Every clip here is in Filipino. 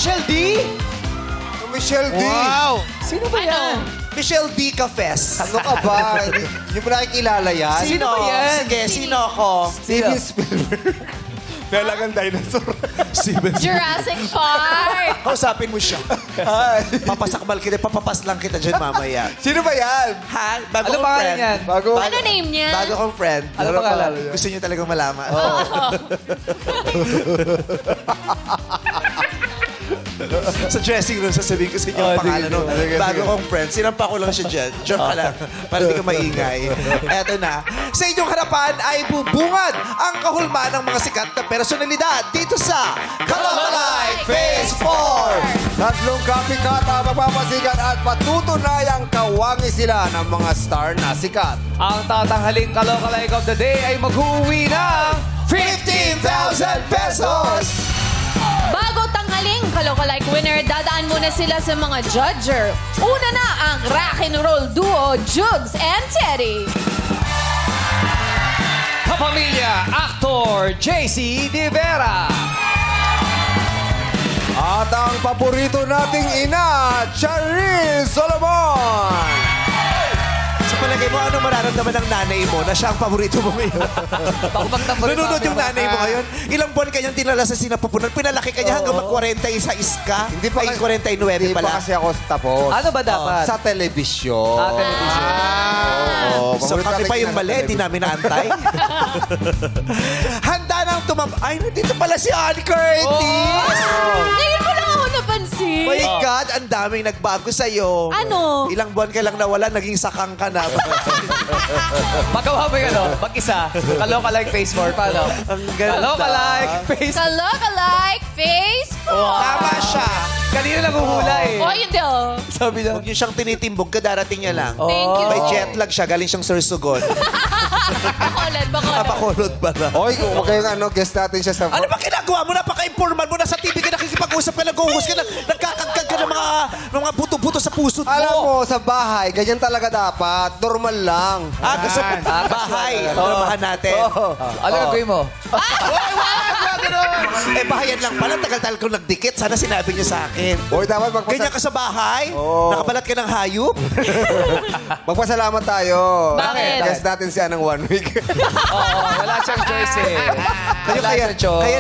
Michelle D? Michelle D. Wow! Sino ba yan? Michelle D. Cafes. Ano ka ba? Hindi mo nakikilala yan? Sino ba yan? Sige, sino ako? Steven Spielberg. Dalagang dinosaur. Jurassic Park. Kausapin mo siya. Papasakbal kita, papapas lang kita dyan mamaya. Sino ba yan? Ha? Bago Ano kong pangalan friend. yan? Ano name niya? Bago kong friend. Ano pangalan? Gusto niyo talagang malaman. Sa dressing room, sasabihin ko sa inyo ang pangalan. No? Bago kong friend, sinampa ko lang siya dyan. Joke ka lang. Para di ka maingay. Eto na. Sa inyong harapan ay bubungad ang kahulma ng mga sikat na personalidad dito sa Kalokalike Phase 4! Tatlong copycat ang mapapasikat at patutunayang kawangi sila ng mga star na sikat. Ang tatanghaling Kalokalike of the Day ay mag-uwi ng 15,000 pesos! Bago tanghaling Kalokalike winner, dadaan muna sila sa mga judger. Una na ang rock and roll duo Jugs and Teddy. kapamilya, aktor JC De Vera. At ang paborito nating ina, Charis Solomon. Sa palagay mo, ano mararamdaman ng nanay mo na siya ang paborito mo ngayon? Nanonood yung nanay mo ngayon. Ilang buwan kanyang dinala sa sinapupunan. Pinalaki kanya hanggang mag-46 ka. Hindi pa Ay, 49 Hindi pala. pa kasi ako tapos. Ano ba dapat? Sa telebisyon. Television. Oo. So kami pa yung mali, di namin naantay. Handa nang Ay, nandito pala si Ann Curtis! Ngayon mo lang ako napansin. My God, ang daming nagbago sa'yo. Ano? Ilang buwan ka lang nawala, naging sakang ka na. Magawa mo yun, mag-isa. Kalokalike Phase 4. Paano? Ang ganda. Kalokalike Phase 4. Kalokalike Phase 4. Tama siya. Kanina lang huhula eh. Oh, hindi oh. Sabi na. Huwag niyo siyang tinitimbog, kadarating niya lang. Thank you. May jet lag siya, galing siyang Sursugon. Bacolod. Napakulot ba na? Oy, huwag kayong guest natin siya sa... Ano ba ginagawa mo? Napaka-informal mo. Nasa TV ka nakikipag-usap ka, nag-uhus ka, nagkakagkag ka ng mga buto-buto sa puso mo. Alam mo, sa bahay, ganyan talaga dapat. Normal lang. Gusto mo bahay. Dramahan natin. Ano gagawin mo? Bahayan lang pala. Tagal-tagal ko nagdikit. Sana sinabi niyo sa akin. Oy, dapat Ganyan ka sa bahay? Nakabalat ka ng hayop? magpasalamat tayo. Bakit? Guest natin siya ng 1 week. Oo, wala siyang choice eh. Kaya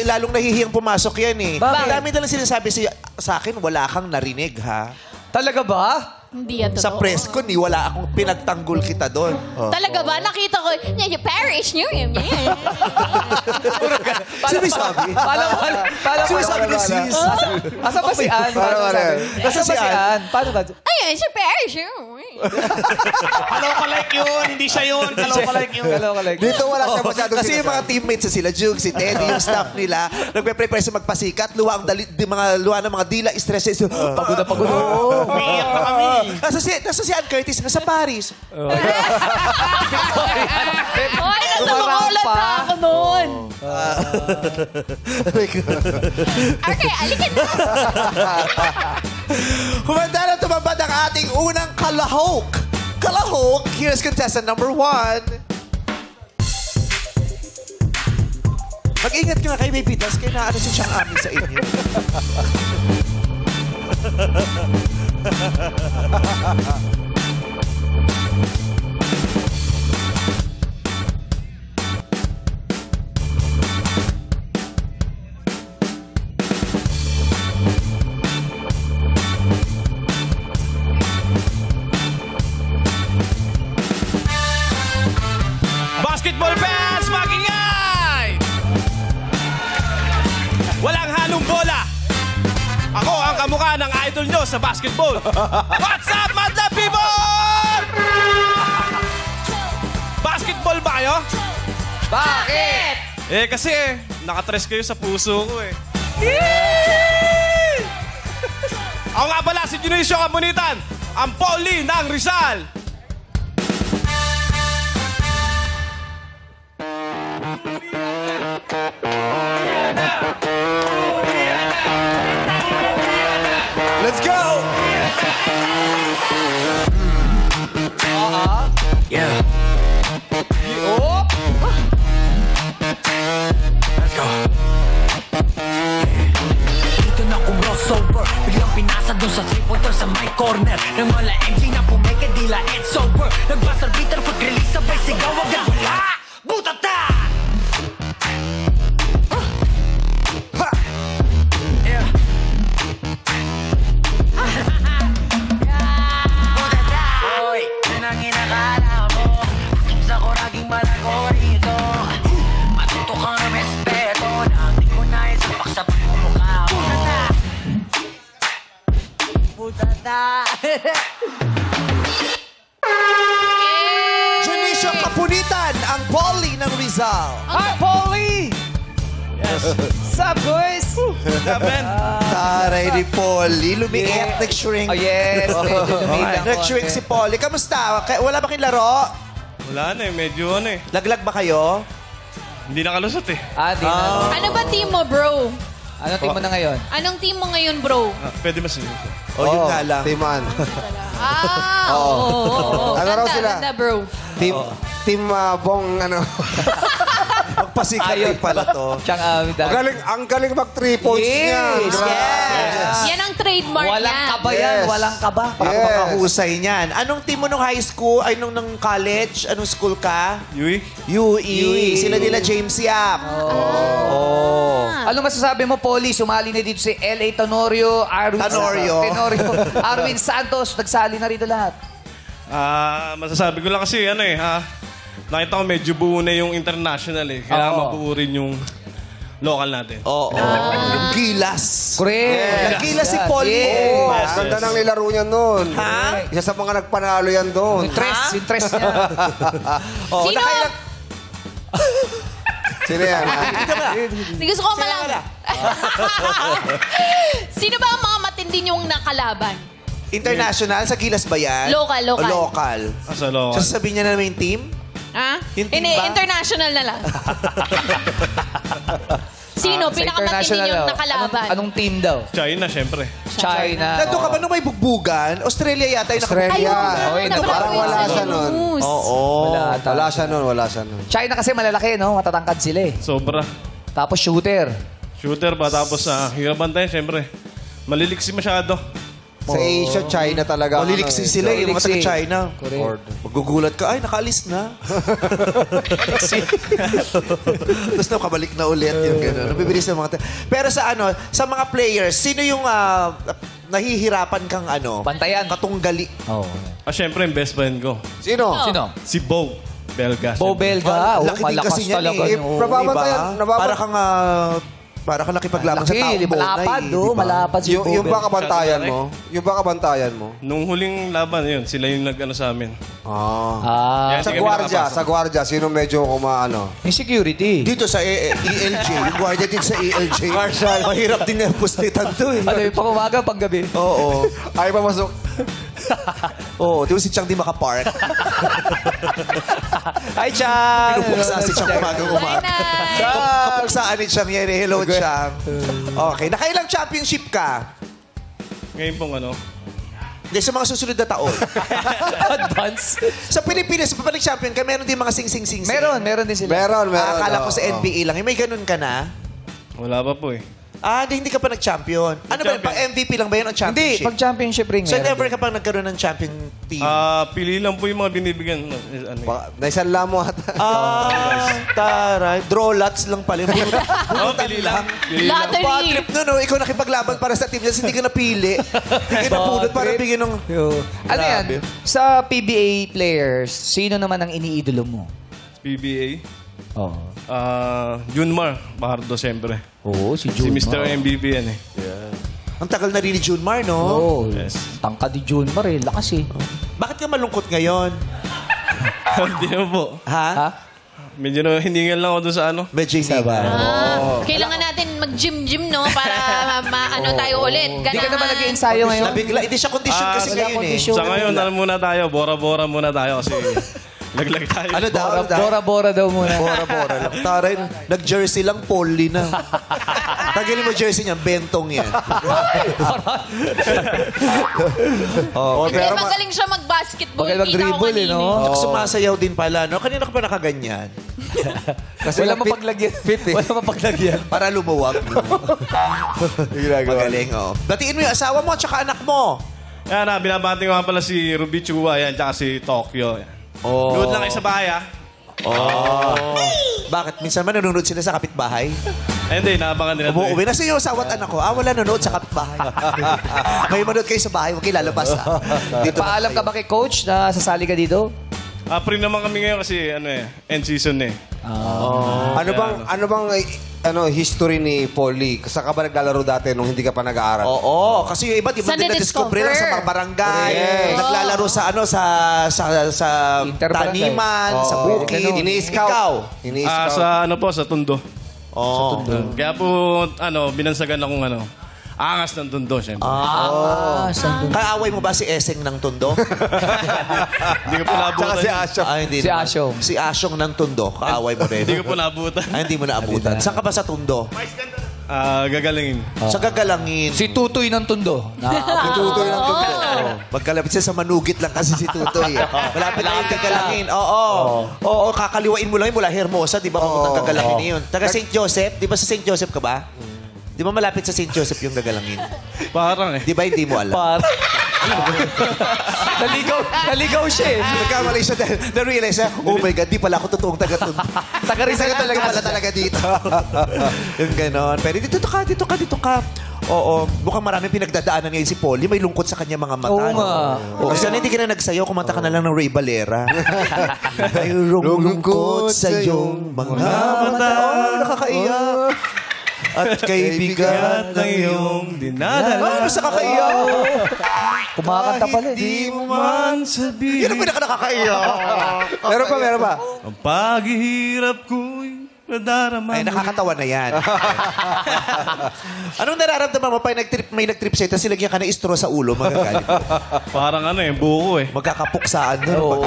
lalong nahihiyang pumasok yan eh. Bakit? Ang dami nalang sinasabi sa akin, wala kang narinig ha. Talaga ba? Hindi yan Sa totoo. press ko, wala akong pinagtanggol kita doon. Talaga ba? Nakita ko, yung parish niyo. Sino sabi? Paano Sino sabi ni sis? Asa ba si Ann? Nasa si Ann? Paano ba? Ayun, si parish niyo. Kalokalike yun, hindi siya yun. Kalokalike yun. Kalokalike. Dito wala siya masyadong Kasi yung mga teammates sa sila, Jug, si Teddy, yung staff nila, nagpe-prepare sa magpasikat, luha ng mga dila, stress. Pagod na pagod. Umiiyak na kami. Nasa si Ann Curtis, nasa Paris. Ay, natamukulat na ako noon. Okay, alikan na. Humanda na tumambad ang ating unang kalahok. Kalahok, here's contestant number 1. Mag-ingat ka nga kay Baby Das, kaya naano si siyang amin sa inyo. Basketball fans, magingay! Walang halong bola. Ako ang kamukha ng idol nyo sa basketball. What's up, Madla people? Basketball ba kayo? Bakit? Kasi nakatres kayo sa puso ko eh. Ako nga pala si Junicio Kamunitan, ang Pauli ng Rizal. Let's go! Yeah. Oh! Let's go. Dito na kumro over. Biglang pinasa dun sa 3-pointer sa my corner. Nang mala MJ na pumeke, dila it's over. Nagbasar bitter pag-release, sabay sigaw agad. Wala! Butata! Yeah. Butata! Hoy, yan ang inakala mo. Sa ko naging malago rito. Matuto kang respeto. Nangti ko na isapak sa pagmumukha mo. Butata! Junicio Kapunitan, ang Polly ng Rizal. Hi, Polly! Sup, boys? Taray ni Polly. Lumiit, nag-shrink. Oh, yes. Medyo tumitang Nag-shrink si Polly. Kamusta? Wala ba kayong laro? Wala na eh, medyo ano eh. Laglag ba kayo? Hindi nakalusot eh. Di na. Ano ba team mo, bro? Anong team mo na ngayon? Anong team mo ngayon, bro? Pwede mas yun. O, yun nga lang. Timan. Oo. Ano raw sila? Ganda, bro. Team Bong, ano. Magpasikat din pala to. Siyang Ang galing mag 3 points niya. Yan ang trademark Walang niya. kaba yan. Yes. Walang kaba. Pakahusay niyan. Anong team mo nung high school? Ay, nung college? Anong school ka? Yui? UE. Sila nila James Yap. Ano masasabi mo, Polly? Sumali na dito si L.A. Tenorio, Arwin Santos. Nagsali na rito lahat. Masasabi ko lang kasi ano eh, nakita ko medyo buo na yung international eh. Kailangan mabuo rin yung local natin. Oo. Yung gilas. Correct. Naggilas si Polly. Yes. Ganda ng nilaro niya noon. Ha? Isa sa mga nagpanalo yan doon. Yung tres niya. Sino? Sino yan? Hindi gusto ko malaman. Sino ba ang mga matindi niyong nakalaban? International? Sa gilas ba yan? Local. O local. Sa local. Sasabihin niya na may team? Ha? Yung team Hindi, ba? international na lang. Sino? Sa Pinakamatindi international niyong daw. nakalaban? Anong team daw? China, syempre. China. Nandun ka ba nung may bugbugan? Australia yata yung Australia. Oy, Parang wala siya nun. Oo. Wala siya nun. China kasi malalaki, no? Matatangkad sila eh. Sobra. Tapos shooter. Shooter ba? Tapos hirap bantayan, syempre. Maliliksi masyado. Sa Asia, China talaga. Maliliksi sila yung mga Maliliksi. taga-China. Correct. Magugulat ka, ay, nakaalis na. Tapos nakabalik na ulit yung gano'n. Nabibilis ng mga... Pero sa sa mga players, sino yung nahihirapan kang Bantayan. katunggali? Oh. Syempre, yung best friend ko. Sino? Sino? Si Bo Belga. Bo Belga. Laki din Malakas kasi niyan talaga. eh. no? Nababantayan. Para kang nakipaglaban sa Laki, taong Bonay. malapad, Diba? Malapad si Bo Yung ba Belga. kabantayan mo? Yung ba kabantayan mo? Nung huling laban, yun, sila yung nag-ano sa amin. Ah. Yan, Sa hindi kami gwardya, nakapasok. sa gwardya, sino medyo kumaano? Yung security. Dito sa ELJ, yung guardia din sa ELJ. Marshal. Mahirap din na pustitan to eh. Ano yung pang umaga, pang gabi? Oo. Ay, pamasok. Oo, di ba si Chang di makapark? Hi, Chang! Pinupuksa si Chang umaga-umaga. Bye, Kapuksaan ni Chang yan eh. Hello, Chang. Okay, nakailang championship ka? Ngayon pong Hindi, sa mga susunod na taon. Advance. Sa Pilipinas, pag nag-champion ka, meron din mga sing-sing-sing. Meron din sila. Meron. Akala ko sa Oo. NBA lang. May ganun ka na? wala pa po eh. Hindi ka pa nag-champion. Ano ba yun? Champion. Pa-MVP lang ba yun o Hindi, championship? pag championship ring. So, meron never din. ka pang nagkaroon ng champion team? Pili lang po yung mga binibigyan. Naisanla mo ata. Taray. Draw lots lang pala. Pili lang. Pili lang. Bad Lottery. trip no, no? Ikaw nakipaglaban para sa team. Hindi ka napili. Hindi ka napulot para bigyan ng... Ano yan? Sa PBA players, sino naman ang iniidolo mo? PBA. Oh. Junmar Bahardo, siyempre. Oo, si Si Junmar. Mr. MVP yan eh. Ang tagal na rin ni Junmar, no? Oo. Yes. Tangkad ni Junmar eh. Lakas eh. Bakit ka malungkot ngayon? Hindi na po. Ha? Medyo hiningal lang ako doon sa Medyo hindi ba? Kailangan natin mag-gym, no? Para maano tayo ulit. Hindi ka naman nag-ensayo ngayon? Nabigla. Hindi siya condition kasi wala ngayon eh. condition. Sa ngayon, ano muna tayo? Bora-bora muna tayo kasi laglag tayo. Ano daw? Ano daw? Bora-bora daw muna. Bora-bora lang. Taray, nag-jersey lang, Polly na. Tagilin mo jersey niya, bentong yan. Hindi, magaling siya mag-basketball. Magaling Kita ko mag-dribble, eh, kanina. no? Sumasayaw din pala, no? Kanina ka pa nakaganyan. Kasi Wala fit- mapaglagyan. fit eh. Wala mapaglagyan. Para lumuwag. Magaling, oh. Batiin mo yung asawa mo at saka anak mo. Yan na, binabati ko nga pala si Ruby Chua, yan, tsaka si Tokyo. Yan. Good lang kayo sa bahay, ha? Bakit? Minsan man nanonood sila sa kapitbahay? Hindi, naabangan nila. Umuwi na sa iyo, asawa at anak ko. Wala nanonood sa kapitbahay. May manood kayo sa bahay, huwag kayo lalabas, ha? Dito na Paalam ka kayo. ba kay coach na sasali ka dito? Free naman kami ngayon kasi, end season eh. Ano history ni Polly? Saan ka ba naglalaro dati nung hindi ka pa nag-aaral? Oo, kasi yung iba, di ba Saan din na-discover na-discover? lang sa mga barangay. Yes. Naglalaro sa sa Interbarangay. taniman, sa bukid. Ini-scout. Ikaw. Ini-scout. Sa Tondo. Oo. Kaya po, binansagan akong angas ng Tondo, syempre. Kaaway mo ba si Eseng ng Tondo? Hindi ko po nabutan. Tsaka si Asha. Hindi Si naman. Asyong. Si Asyong ng Tondo. Kaaway mo rin. Hindi ko po nabutan. Hindi mo naabutan. Saan ka ba sa Tondo? Gagalingin. Sa Gagalangin. Si Tutoy ng Tundo. Tutoy ng tundo. Magkalapit siya sa Manugit lang kasi si Tutoy. Malapit lang yung Gagalangin. Oo, kakaliwain mo lang yun mula Hermosa. Di ba papuntang Gagalangin yun? Taga St. Joseph. Di ba sa St. Joseph ka ba? Di ba malapit sa St. Joseph yung Gagalangin? Parang Di ba hindi mo alam? Naligaw siya eh. Nagkamali siya dahil na-realize siya, oh my God, di pala ako totoong taga-Tondo. Taga-Rizal ka talaga pala talaga dito. Yung ganon. Pero dito ka. Oo, mukhang maraming pinagdadaanan ngayon si Polly. May lungkot sa kanya mga mata. Oo nga. Oo, sana hindi ka na nagsayaw, kumanta ka na lang ng Ray Valera. Mayroong lungkot sa iyong mga mata. Oh, nakakaiyak. At kaibigan ng iyong dinadala. Ano sa kakaiyak? Kumakanta pala eh. di mo man sabihin. Yan ang pinaka-nakakaiyak. Meron pa. Ang paghihirap ko'y nadarama Ay, nakakatawa na yan. Anong nararamdaman mo pag may nag-trip sa'yo tapos silagyan ka ng straw sa ulo, magagalit mo? Parang buko eh. Magkakapuksaan doon.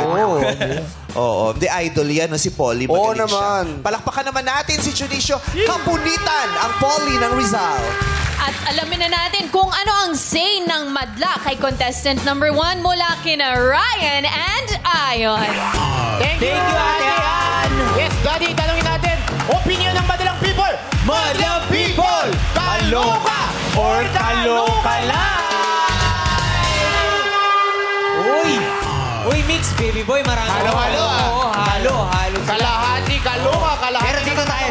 Oo. Hindi, idol yan, si Polly. Oo Magaling siya. naman. Palakpakan naman natin si Junicio Kapunitan, ang Polly ng Rizal. At alamin na natin kung ano ang say ng madla kay contestant number 1 mula kina Ryan and Ayon. Thank you, Ate Ann. Yes, Daddy, tanongin natin. Opinion ng madalang people. Madalang people! Kaloka or kaloka lang? Uy, mix, baby boy. Marami. Halo. Halo. Kalahati, kaloka, kalahati. Pero dito tayo.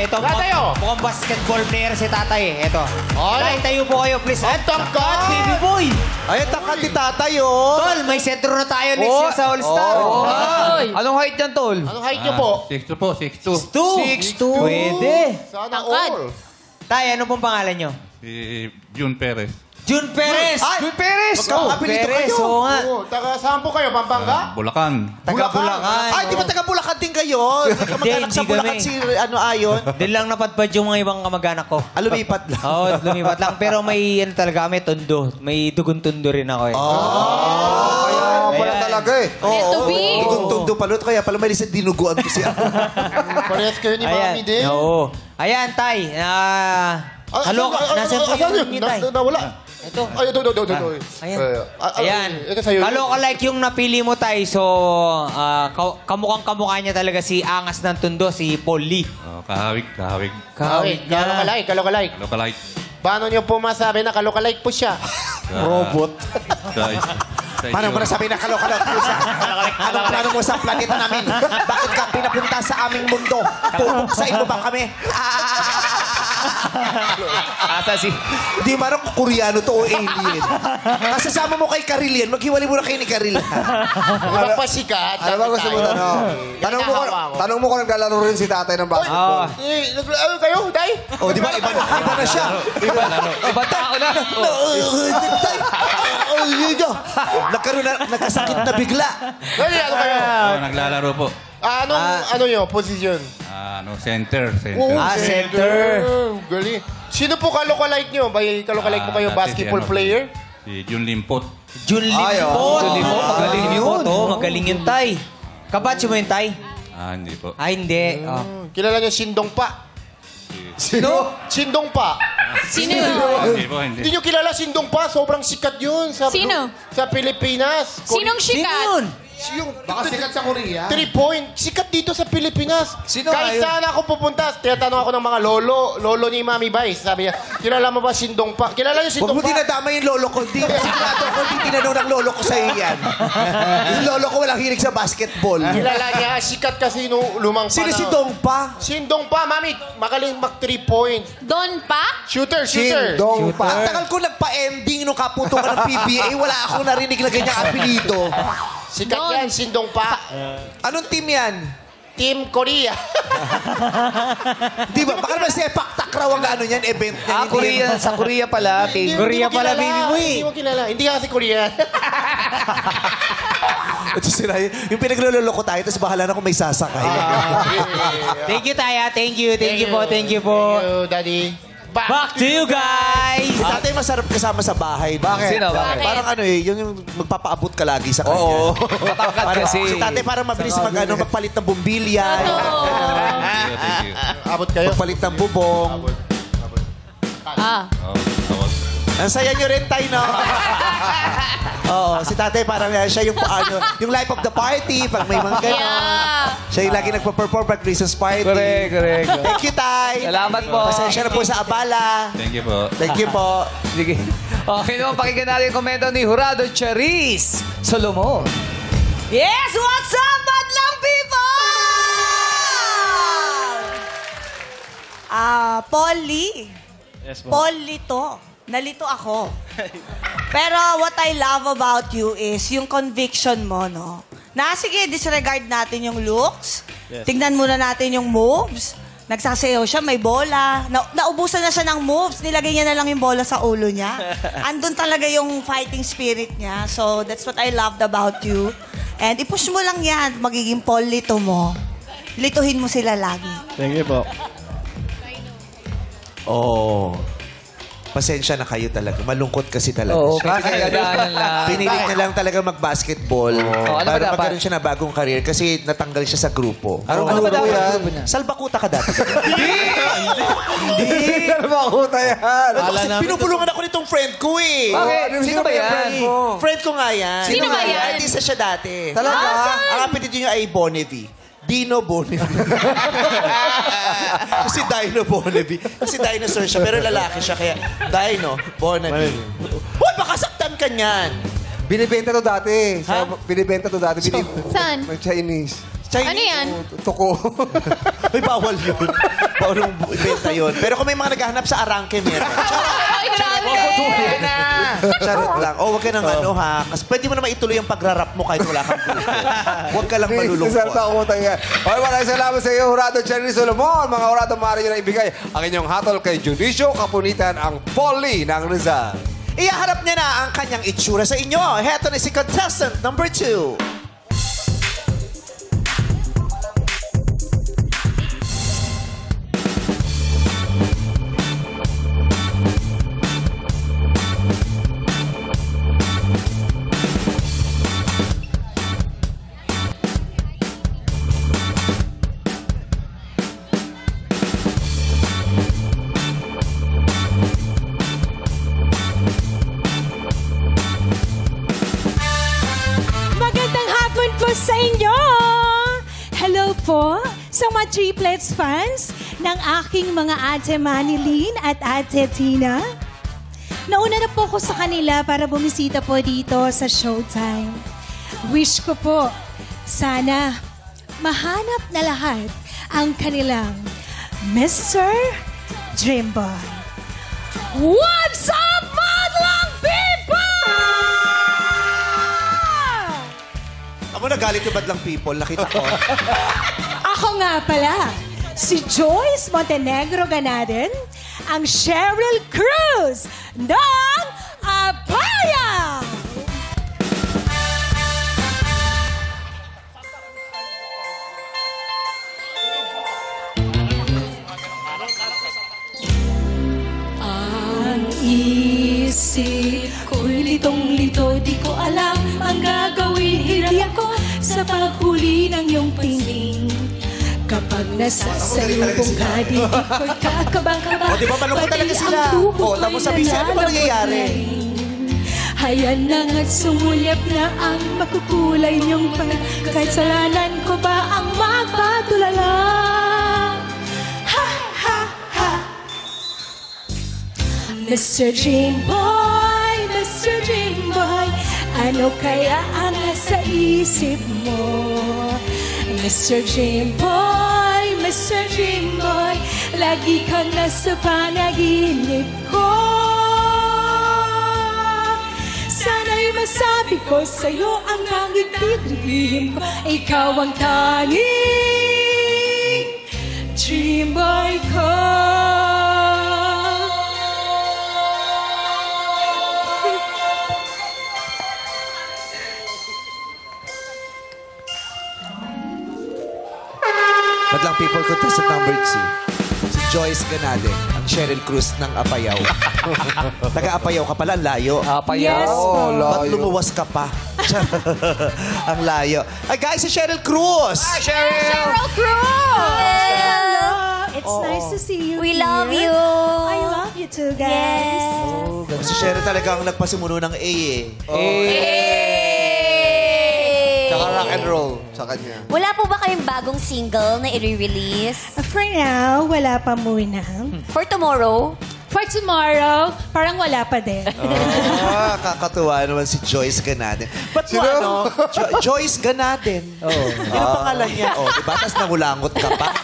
Ito, Tayo. mukhang basketball player si tatay. Ito. Oh, Tay, tayo po kayo, please. Ang tangkat. Baby boy. Ay, takat ni tatay, oh. Tol, may sentro na tayo next year sa All-Star. Oy! Anong height yan, Tol? Anong height niyo po? 6'2 po, 6'2. 6'2. Pwede. Sana Tangkad. all. Tay, ano pong pangalan nyo? Si June Perez. June Perez. Ay, Jun Perez! magkakapilito Perez, kayo. oo nga. Oo, taga saan po kayo? Pampanga? Bulacan. Taga Bulacan. Ay, di ba taga Bulacan din kayo? Kamag-anak sa hindi Bulacan kami. si Ayon. Doon lang napadpad yung mga ibang kamag-anak ko. Lumipat lang. Oo, lumipat lang. Pero may ano talaga kami, tondo. May dugon tondo rin ako eh. Kaya pala Ayan. talaga eh. Meant to be. Tundo palot, kaya pala may lisad dinuguan ko siya. Parehas kayo ni Mami din. Oo. Ayan, Tay. Kaloka. Nasaan po yung ni Tay? Nawala. Ito. Ay, ito. Ayan. Ayan. Ito sa'yo. Kaloka-like yung napili mo, Tay. So, kamukhang-kamukha niya talaga si Angas ng Tondo, si Polly. Kahawig. Kahawig niya. Kalokalike. Localite. Paano niyo po masabi na kalokalike po siya? Robot. Paano mo nasabi na kalokalot po siya? Anong plano mo sa planeta namin? Bakit ka pinapunta sa aming mundo? Pupuksain mo ba kami? Asa si... Di marang Koreano to o alien. Kasasama mo kay Carillian, maghiwalay mo na kayo ni Carillian. Magpasikat. Ano ba gusto mo tanong? Tanong mo kung naglalaro rin si tatay ng basketball. Ano kayo, Day? O, di ba? Iba na siya. Ibang tao na. Nagkasakit na bigla. Dali, ano kayo? Naglalaro po. Ano yun? Position? Center. Center. Galing. Sino po kalokalike nyo? Kalokalike mo kayo basketball player? Si June Limpot. Jun Ay, Limpot. Jun Limpot. Magaling yun. Oo, magaling yun, Tay. Kabatch mo yun, Tay? Hindi po. Ay, hindi. Kilala niyo Sindong Pa? Sino? Sindong Pa. Sino yun? Hindi po, hindi. Hindi nyo kilala Sindong Pa? Sobrang sikat yun. Sino? Sa Pilipinas. Sinong Sino sikat? yun? Baka sikat sa Korea. 3 point. Sikat dito sa Pilipinas. Sino Kahit ayun? saan ako pupunta, tinatanong ako ng mga lolo ni Mami Vice. Sabi niya, kilala mo ba Sindong Pa? Kilala niyo Huwag Sindong mo Pa? dinadama yung lolo ko. Di, sigurado ko, di tinanong ng lolo ko sa'yo yan. Yung lolo ko walang hilig sa basketball. Kilala niya, sikat kasi nung lumang Sino panahon. si Dong Pa? Sindong Pa, Mami. Magaling mag 3 point. Don pa? Shooter. Dong Ang pa. tagal ko nagpa-ending nung kaputukan ng PBA, wala akong narinig na ganyang apelido. Sikat Don. yan, Sindong Pa. Anong team yan? Team Korea. Di ba? Baka naman sepak takraw ang ano yan, event niya. Korea. Sa Korea pala. Korea pala, baby mo eh. Hindi mo kilala. Hindi kasi Korea. Ito sila, yung pinaglololo ko tayo, tapos bahala na kung may sasakay. Thank you, Taya. Thank you po. Thank you, Daddy. Back to you guys! Si tatay masarap kasama sa bahay. Bakit? Sino? Bakit? Parang ano eh, yung magpapaabot ka lagi sa kanya. Oo. Matangkad Parang, kasi. si tatay parang mabilis magpalit ng bumbilya. Thank you. Abot kayo. Magpalit ng bubong. Ah. Ang saya nyo rin, tay, no? Oo, si tatay parang siya yung life of the party pag may mga gano'n. Yeah. Siya yung lagi nagpa-perform pag Christmas party. Correct. Thank you, tay. Salamat po. Pasensya na po sa abala. Thank you po. Thank you po. Sige. Okay naman, pakinggan natin yung komento ni Jurado Charis Solomon. Yes! What's up, Madlang people? Paul Lee. Yes, Paul Lito. Nalito ako. Pero what I love about you is yung conviction mo, no? Na sige, disregard natin yung looks. Yes. Tignan muna natin yung moves. Nagsasayaw siya, may bola. Naubusan na siya ng moves. Nilagay niya na lang yung bola sa ulo niya. Andun talaga yung fighting spirit niya. So, that's what I loved about you. And ipush mo lang yan. Magiging Paul Lito mo. Lituhin mo sila lagi. Thank you po. Oh. Pasensya na kayo talaga. Malungkot kasi talaga Oo, siya. pinagdaanan lang. Pinilit niya lang talaga mag-basketball. ano ba para dapat? magkaroon siya na bagong career kasi natanggal siya sa grupo. Ano ba dapat grupo niya? Salbakuta ka dati. Salbakuta yan. Kasi pinupulungan ako nitong friend ko eh. Bakit? Sino ba yan? Friend ko nga yan. Sino ba yan? Artista siya dati. Talaga? Ang apelido niya ay Bonnevie. Dino Bonnevie. Kasi Dino Bonnevie. Kasi dinosaur siya, pero lalaki siya. Kaya Dino Bonnevie. Hoy, baka saktan ka niyan. Binibenta to dati. Binibenta to dati. Saan? May Chinese. Ano yan? Tuko. Ay, bawal yun. Bawal yung ibenta yun. Pero kung may mga naghahanap sa Arangke, meron. Ay, grabe. Charot lang. Oh, wag ka nang ano ha. Kasi pwede mo na maituloy ang pagrarap mo kahit wala kang grupo. Huwag ka lang malulungkot. Salbakuta yan. Okay, maraming salamat sa iyo, Jurado Charis Solomon. Mga Jurado, maaari nyo na ibigay ang inyong hatol kay Junicio Kapunitan, ang Paul Lee ng Rizal. Iyaharap niya na ang kanyang itsura sa inyo. Heto na si contestant number 2. Magandang hapon po sa inyo! Hello po sa mga triplets fans ng aking mga Ate Manilyn at Ate Tina. Nauna na po ko sa kanila para bumisita po dito sa Showtime. Wish ko po, sana mahanap na lahat ang kanilang Mr. Dreamboy. What's up, Madlang people? Ako nagalit yung badlang people. Nakita ko. Ako nga pala, si Joyce Montenegro Ganaden, ang Sheryl Cruz ng Abaya! Ang isip ko'y litong-lito, di ko alam ang gagawin. Hirap ako sa paghuli ng iyong piling. Kapag nasasalubong ka, di ko'y kakabang-kabang. O, di ba malungkot talaga sila? O, tapos sabi siya, ano ba nangyayari? Hayan na nga't sumulyap na ang makukulay niyong pagkasalanan ko ba ang magpatulala? Ha, ha, ha. Mr. Dream Boy, Mr. Dream Boy, ano kaya ang nasa isip mo? Mr. Dream Boy, Mr. Dream Boy, lagi kang nasa panaginip ko. Sana'y masabi ko sa'yo ang nangigigilihim ko. Ikaw ang tanging Dream Boy ko. Madlang people, contestant number 2. Si Joyce Ganade, ang Cheryl Cruz ng Apayao. Taga-Apayao ka pala, ang layo. Apayao. Yes, Ba't lumuwas ka pa? Ang layo. Ay guys, si Cheryl Cruz! Hi, Cheryl! Cheryl Cruz! Hello. It's nice to see you. We here. love you. I love you too, guys. Si Cheryl talaga ang nagpasimuno ng A eh. Tsaka rock and roll sa kanya. Wala po ba kayong bagong single na i-release? For now, wala pa muna. For tomorrow? For tomorrow, parang wala pa din. Kakatuwa naman si Joyce Ganaden. Ba't mo Joyce Ganaden? Oo. Yan ang pangalan niya. Oh, diba? Tapos nangulangot ka pa.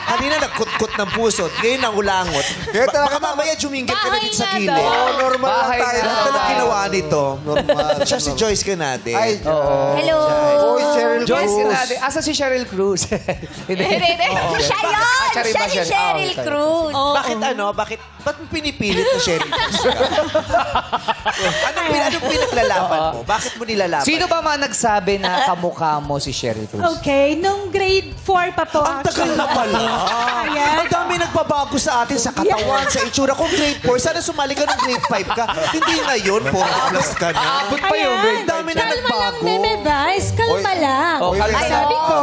Kanina nagkutkot ng puso. Ngayon nangulangot. Baka mamaya jumingit ka na dito sa gilid. Normal lang tayo. Ano talagang ginawa nito? Normal. Siya si Joyce Ganaden. Ay, Hello. Oy, Cheryl Joyce Cruz. Ganade. Asa si Cheryl Cruz? Siya yun! Siya si Cheryl Cruz. Bakit ba't mo pinipilit na Cheryl Cruz ka? Anong pinaglalaban mo? Bakit mo nilalaban? Sino ba man nagsabi na kamukha mo si Cheryl Cruz? Okay, nung grade 4 pa po. Ang tagal na pala. Ayan. Ang dami nagbabago sa atin sa katawan, sa itsura. Kung grade 4, sana sumali ka ng grade 5 ka. Hindi ngayon, 40 plus ka na. Abot pa yung grade Ang dami na Kalma lang, nagbago. Meme Vice. Kalma lang. Oh, kalma Ay, lang. sabi ko,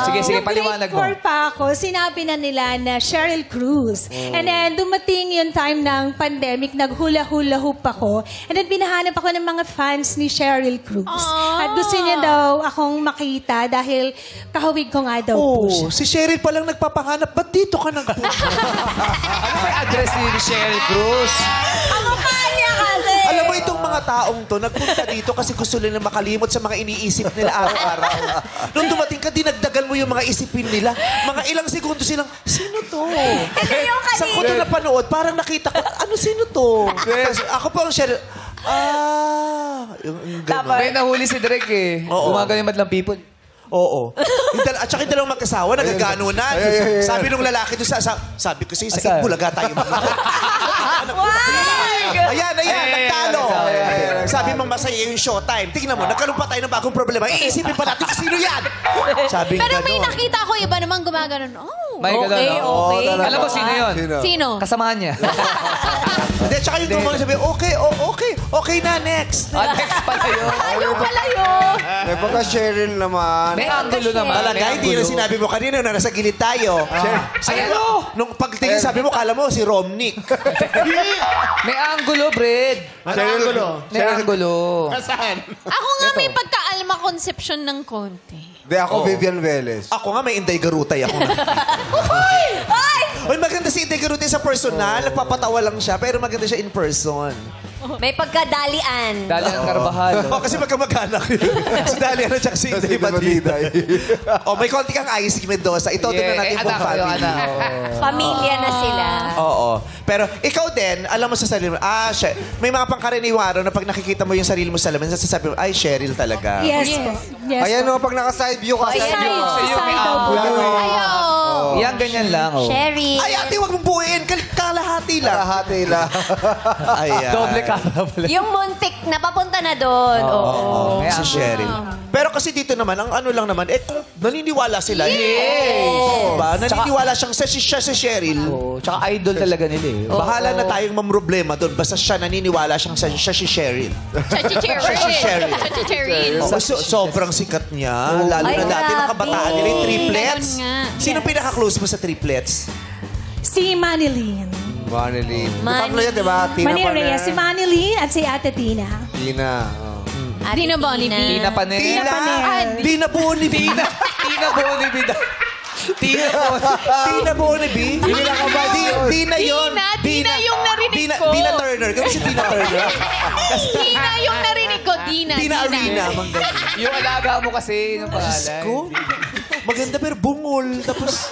Sige, nung paliwanag mo. grade 4 pa ako, sinabi na nila na Cheryl Cruz. And then, dumating yung time ng pandemic, naghula-hula hoop ako. And then, binahanap ako ng mga fans ni Cheryl Cruz. At gusto niya daw akong makita dahil kahawig ko nga daw po siya. Si Cheryl palang nagpapanganap. Ba't dito ka nagpunta? Ano ba yung address ni Cheryl Cruz? Ang kanya kasi. Alam mo, itong mga taong to, nagpunta dito kasi gusto nila makalimot sa mga iniisip nila araw-araw. Nung dumating ka, dinagdagan mo yung mga isipin nila. Mga ilang segundo silang, sino to? Ito yung kanina. Sa ko to napanood, parang nakita ko, ano sino to? Kasi ako pa ang Cheryl, yung gano'n. May nahuli si Drake eh. Oo. Gumagaling madlang people. Oo. At saka yung dalawang magkasawa, nagaganunan. Sabi nung lalaki doon sabi ko sa'yo, sa Itbulaga tayo mga. Ayan, nagtalo. Sabi mong masaya yung showtime. Tingnan mo, nagkaroon pa tayo ng bagong problema. Iisipin pa natin kung sino yan. Sabi Pero may gano'n. nakita ko iba naman gumaganon. Oh, May okay, ganun, okay. Alam mo sino yun? Sino? Kasamahan niya. Hindi, tsaka yung gumawa sabi, okay na, next. Next pala yun. Ayaw pala yun. May pagka Cheryl naman. May angulo naman. Talaga, hindi yung sinabi mo kanina na nasa gilid tayo. Ay, ano? Nung pagtingin, sabi mo, kala mo si Romnick. May angulo, Bred. May angulo. Ako nga may pagka-Alma conception ng konti. Hindi, ako Vivian Velez. Ako nga, may Inday Garutay ako na. Uy, maganda si Inday Garutay sa personal. Nagpapatawa lang siya, pero maganda siya in person. May pagkadalian. Dali ang Carvajal. Kasi magkamag-anak yun. Si Dalian at saka si Inday Batiday. May konti kang Ice Mendoza. Ito na natin pong family. Pamilya na sila. Oo. Pero ikaw din, alam mo sa sarili mo, may mga pangkaraniwang araw na pag nakikita mo yung sarili mo sa lamin, nasasabi mo, ay, Cheryl talaga. Yes po. Yes Ayan po. o, pag naka-side view ka. Side daw po. Ayaw. Yan, ganyan lang. Oh. Sherry. Ay, ate, huwag mong buuin. Kalahati lang. Kalahati lang. Ayan. Doble cara. Yung muntik na papunta na doon. Oo. Si Cheryl. Pero kasi dito naman, ang ano lang naman, kung naniniwala sila. Yes! Diba? Naniniwala siya si Cheryl. Oh, tsaka idol talaga nila eh. Bahala na tayong mamroblema doon. Basta siya naniniwala siya si Cheryl. Siya si Cheryl. Sobrang sikat niya. Lalo na dati ng kabataan nila yung triplets. Sino pinaka-close mo sa triplets? Si Manilyn. Manilyn. Tatlo yan, di ba? Tina Manny Paner. Reyes, si Manny Lynn at si Ate Tina. Tina. Dina Bonnevie. Tina Panera. Dina Bonnevie. Tina Bonnevie. Tina Bonnevie. Dina yun. Dina yung narinig ko. Dina Turner. Kami si Tina Turner. Dina yung narinig ko. Dina. Dina Arena. Yung alaga mo kasi, yung pangalan. Ko? Maganda pero bungol. Tapos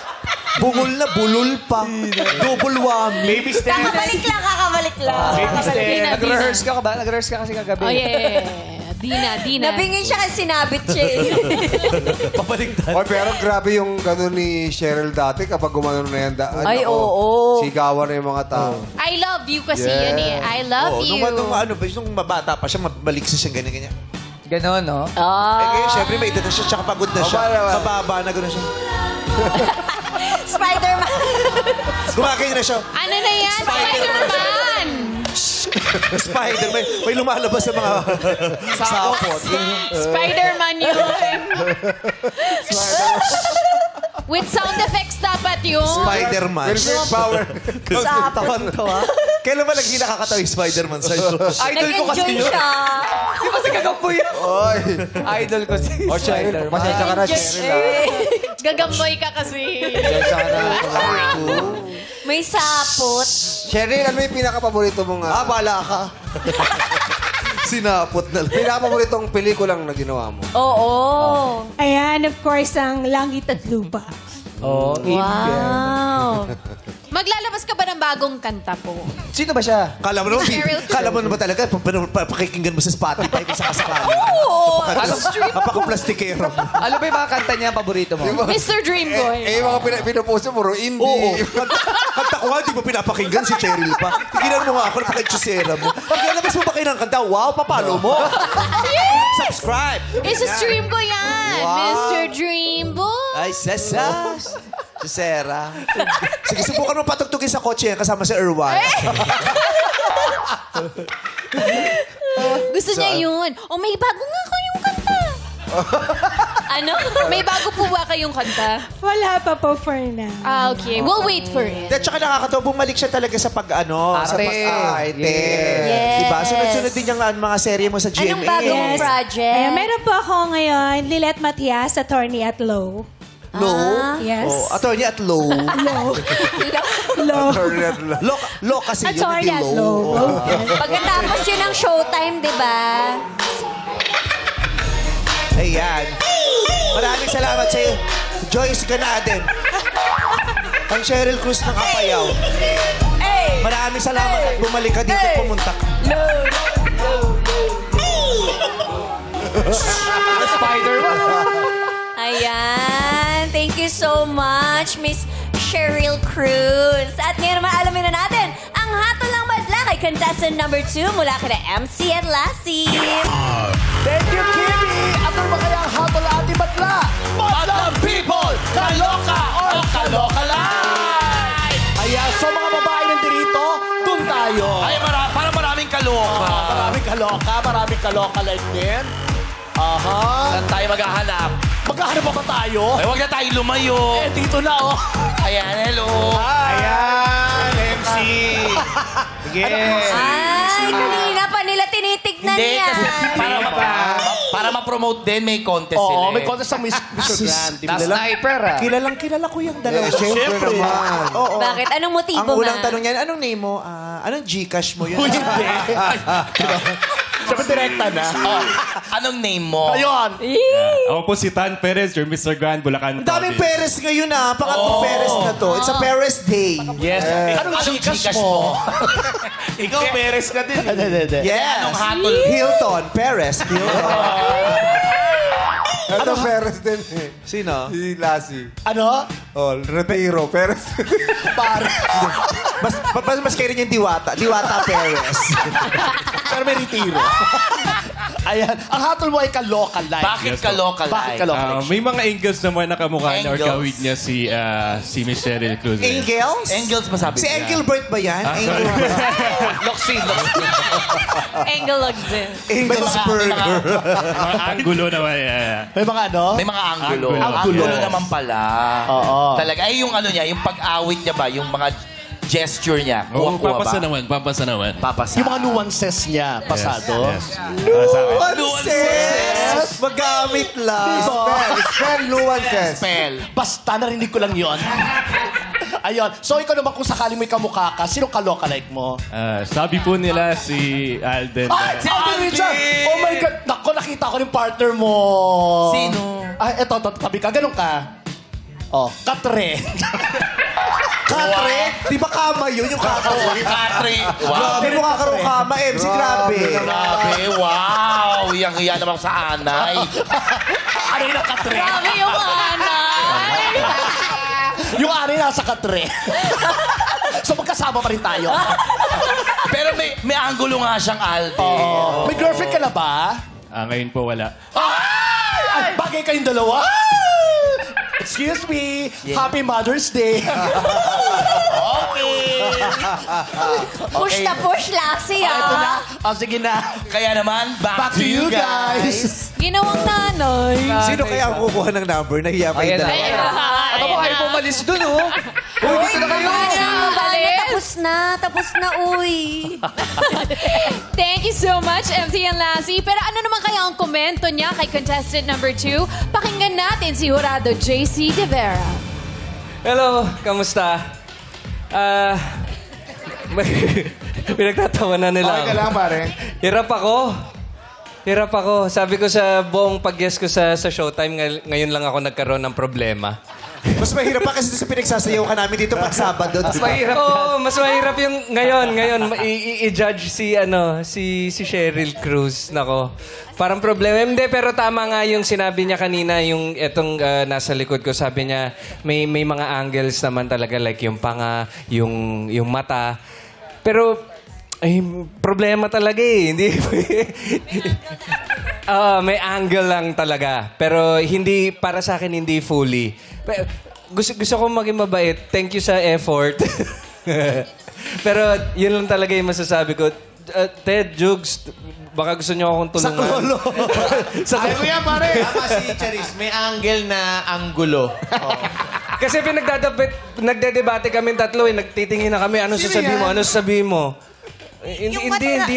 bungol na bulol pa. Double whammy. Baby step. Kakabalik lang. Baby step. Nag-rehearse ka ba? Nag-rehearse ka kasi kagabi. Oh, yeah. Dina. Nabingin siya kasi sinabit siya eh. Oy, pero grabe yung gano'n ni Cheryl dati kapag gumano na yan. Ay, oo. Sigawan na yung mga tao. I love you kasi yun eh. I love you. Nung mabata pa siya, mabaliksis siya ganyan-ganyan. Ganon, no? Eh, kaya syempre may edad na siya, tsaka pagod na siya. Mababa na gano'n siya. Spider-Man. Gumagay na siya. Ano na yan? Spider-Man! Spider-Man. May lumalabas sa mga sapot. Spider-Man yun. With sound effects dapat yun. Spider-Man. With power. Tawan-tawa. Kailan ba naging nakakatawa yung Spider-Man sa'yo? Idol ko kasi yun. siya. Di ba si Gagamboy yun? Oy. Idol ko si Spider-Man. Pasensya ka na, Cheryl. Gagamboy ka kasi. Pasensya ka na. May sapot. Cheryl, ano yung pinaka-paborito mong... Bala ka. Sinapot na lang. Pinaka-paboritong pelikulang na ginawa mo? Oo. Ayan, of course, ang Langit at Lupa. Oh, Wow. Maglalabas ka ba ng bagong kanta po? Sino ba siya? Kala mo naman talaga, pakikinggan mo sa Spotify kung sakasakali. Oo. Napaka-plastikero. Ano ba yung mga kanta niya, paborito mo? Mr. Dreamboy. Eh, yung mga pinupost mo, puro indie. Oo. Kanta ko nga, di mo pinapakinggan si Cheryl pa. Tigilan mo nga ako, napaka-chusera mo. Paglalabas mo ba kayo ng kanta? Wow, papalo mo. Subscribe. Isa-stream ko yan. Wow. Mr. Dreamboy. Ay, sesas. Chusera. Sige, subukan mo patugtugin sa kotse kasama si Erwan. Gusto niya yun. Oh, may bago nga kayong kanta. Ano? May bago po ba kayong kanta? Wala pa po for now. Ah, okay. We'll wait for it. At saka nakakatawa, bumalik siya talaga sa sa Arte. pag-arte. Yes. Diba? Sunod-sunod din yung mga serye mo sa GMA. Anong bagong Yes. project? Ayan, meron po ako ngayon, Lilet Matias, Attorney at Law. Low? Yes. Oh, attorney at low. Law. Law. Low kasi yun, Attorney hindi at low. Law. Pagkatapos yun ng showtime, di ba? Ayan. Maraming salamat sa'yo. Joyce Ganaden. Ang Cheryl Cruz ng Apayao. Maraming salamat at bumalik ka dito pumunta ka. Spider-Man. Ayan. Thank you so much, Miss Cheryl Cruz. At ngayon naman alamin na natin ang hatol ng madla kay contestant number 2 mula kina MC at Lassie. Thank you, Kimi! Ano ba kaya ang hatol na ating batla? Madlang people! Kaloka or kaloka live! Ayan, so mga babae nandirito, dun tayo. Ay, para maraming kaloka. Maraming kaloka like din. Aha. Saan tayo maghahanap? Maghahanap pa ba tayo? Ay, huwag na tayo lumayo. Eh, dito na, oh. Ayan, hello. Ayan, MC. Sige. Ay, kanina pa nila tinitignan Hindi, yan. kasi para ma-promote din, may contest sila. Oo, may contest sa Miss Grand. Na-sniper, ah. Kilala ko yung dalawa. Siyempre naman. Oo. Bakit? Anong motibo Ang unang nga? tanong niyan, anong name mo? Anong Gcash mo yun? Hindi. Siyempre direkta na. Anong name mo? Ayun. Ako po si Tan Perez, your Mr. Grand, Bulacan. Ang daming Perez ngayon Pangatlong Perez na to. It's a Perez Day. Yes. Anong Gcash mo? Ikaw, Perez ka din. Yes. Anong hatol? Hilton. Perez. Hilton. Ito, Perez din eh. Sino? Si Lassie. Ano? Oh, Retiro, Perez. Mas kayo rin yung Diwata. Diwata Perez. Pero may retiro. Ayan. Ang hatol mo ay ka-local life. Bakit ka-local Bakit ka-local life? May mga angels naman na kamukha niya or Angels. kawig niya si Miss Cheryl Cruz. Angels? Angels masabi Si Engelbert ba yan? Loxin. Angle Logden. Angels Burger. Mga angulo naman. May mga ano? May mga anggulo. Anggulo. Anggulo naman pala. Oo. Talaga. Ay, yung ano niya, yung pag-awit niya ba? Yung mga gesture niya? Oo, Kuha-kuha ba? papasa naman, papasa naman. Papasa. Yung mga nuances niya, pasado. Yes. Para sa akin. Nuances! Magamit lang. Spell nuances. Spell. Basta narinig ko lang yon. Ayun. So, ikaw naman kung sakali mo ikamukha ka, sino ka-lookalike mo? Sabi po nila si Alden. Ay! Si Alden Richard! Oh my God! Naku, nakita ko yung partner mo. Sino? Ay, eto, tabi ka. Ganun ka. Oh, Katre. Katre? Di ba kama yun, yung katre? Katre. Wow. Grabe mo kakarong kama, MC. Grabe. Grabe. Wow. Iyang-iya naman sa anay. Ano yung Katre? Grabe yung anay. Yung ari nasa Katre. So, magkasama pa rin tayo. Pero may angulo nga siyang Alden. Oh. May girlfriend ka na ba? Ngayon po wala. Ay! Bagay kayong dalawa? Excuse me. Yeah. Happy Mother's Day. Push na push, Lassie, Ito na. ah. Sige na. Kaya naman, back to you guys. Ginawang nanay. Sino kaya ang kukuha ng number? Nahiya pa yung dalawa. Ano ba kayo pumalis dun, oh? Uy, dito na kayo. Tapos na, uy. Thank you so much, MC and Lassie. Pero ano naman kaya ang komento niya kay contestant number 2? Pakinggan natin si Jurado JC De Vera. Hello, kamusta? Pinagtatawanan nila. Okay ka lang, pare. Hirap ako. Sabi ko sa buong pag-guest ko sa Showtime, ngayon lang ako nagkaroon ng problema. Mas mahirap pa kasi sa pinagsasayaw ka namin dito pag Sabado. Mas mahirap. Oo, mas mahirap yung ngayon i-judge si Cheryl Cruz. Nako. Parang problema. Hindi, pero tama nga yung sinabi niya kanina, yung etong nasa likod ko. Sabi niya, may mga angles naman talaga, like yung panga, yung mata. Pero, ay, problema talaga eh. Hindi. May angle lang talaga. Pero hindi, para sa akin, hindi fully. Gusto ko maging mabait. Thank you sa effort. Pero yun lang talaga yung masasabi ko. Ted, Jugs, baka gusto niyo akong tulungan. Sa klolo. Ay, kuya, pare. Tama si Charis. May angle na anggulo. Kasi nagdedebate kami tatlo eh. Nagtitingin na kami. Ano sasabihin mo? Hindi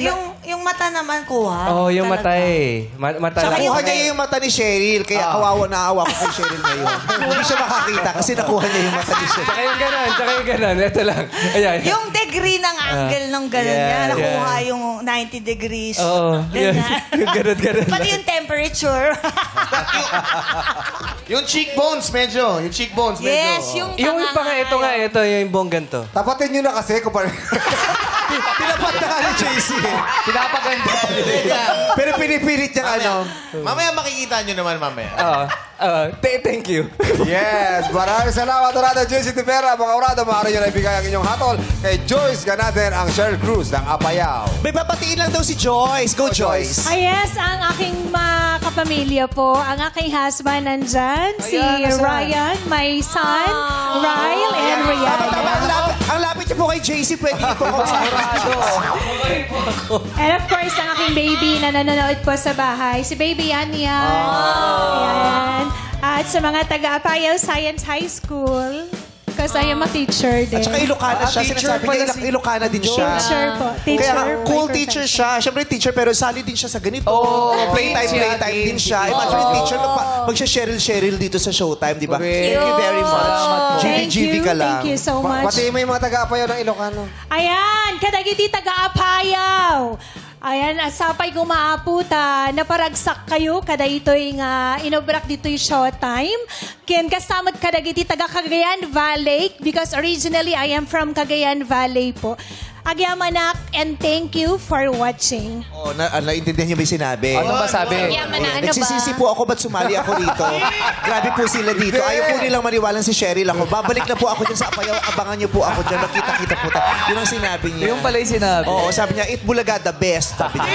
na. Yung mata naman kuha. Oh, yung mata eh. Mata Saka lang. nakuha niya yung mata ni Cheryl, kaya kawawa na awa ko kay Cheryl ngayon. Hindi siya makakita kasi nakuha niya yung mata ni Cheryl. Tsaka yung ganon. Ito lang. Ayan. Yung degree ng angle ng gano'n niya, nakuha yung 90 degrees. Oo. Yung ganon. Pati yung temperature. Yung cheekbones, medyo. Yes, yung ito yung buong ganito. Tapatin nyo na kasi kung parang... Tinapat na ni JC. Pinapaganda. Pero pinipilit niyang Mamaya makikita nyo naman, mamaya. Thank you. Yes, maraming salamat, Urado JC De Vera. Mga Urado, maaari nyo na ibigay ang inyong hatol kay Joyce Ganaten, ang Cheryl Cruz ng Apayao. May papatiin lang daw si Joyce. Go, Joyce. Yes, ang aking mga kapamilya po, ang aking husband nandyan, si Ryan, my son, Ryle and Rihanna. Ang lapit niyo po kay JC, pwede niyo po ako sa And of course, ang aking baby na nanonood po sa bahay, si Baby Yan. Ayan. At sa mga taga-Apayao Science High School, because I am a teacher din. At saka Ilocana siya. Sinasabi niya, Ilocana din siya. Teacher po. Teacher. Kaya cool teacher siya. Siyempre teacher, pero sali din siya sa ganito. Playtime din siya. Imagine teacher, mag-Cheryl dito sa Showtime, di ba? Thank you very much. GV ka lang. Thank you so much. Pati may mga taga-Apayao ng Ilocano. Ayan, kadagiti taga-Apayao. Ayan, sapay gumaaputa, naparagsak kayo, kada ito'y inobrak dito'y Showtime. Ken kasamad kadagiti taga Cagayan Valley, because originally I am from Cagayan Valley po. Agyamanak, and thank you for watching. Naintindihan niyo ba yung sinabi? Ano ba sabi? Nagsisisi po ako, ba't sumali ako rito? Grabe po sila dito. Ayaw po nilang maniwalang si Cheryl ako. Babalik na po ako dyan sa Apayao. Abangan niyo po ako dyan. Makita-kita po tayo. Yun ang sinabi niya. Yung pala yung sinabi. Oo, sabi niya, Eat Bulaga, the best. Sabi niya.